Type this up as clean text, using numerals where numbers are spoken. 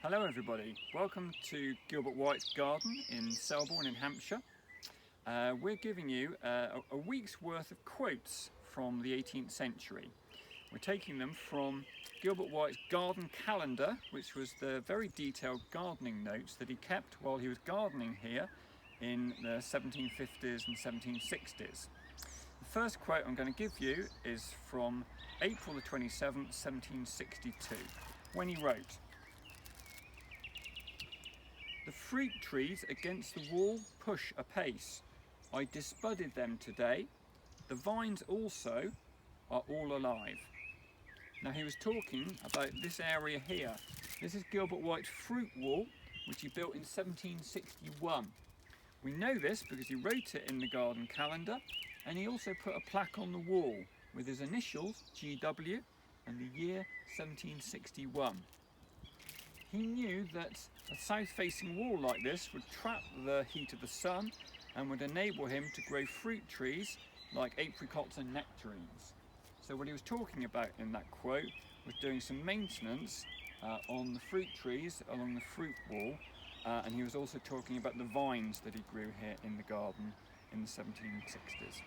Hello everybody, welcome to Gilbert White's garden in Selborne in Hampshire. We're giving you a week's worth of quotes from the 18th century. We're taking them from Gilbert White's garden calendar, which was the very detailed gardening notes that he kept while he was gardening here in the 1750s and 1760s. The first quote I'm going to give you is from April the 27th, 1762, when he wrote, "The fruit trees against the wall push apace. I disbudded them today. The vines also are all alive." Now he was talking about this area here. This is Gilbert White's fruit wall, which he built in 1761. We know this because he wrote it in the garden calendar, and he also put a plaque on the wall with his initials, GW, and the year 1761. He knew that a south-facing wall like this would trap the heat of the sun and would enable him to grow fruit trees like apricots and nectarines. So what he was talking about in that quote was doing some maintenance on the fruit trees along the fruit wall, and he was also talking about the vines that he grew here in the garden in the 1760s.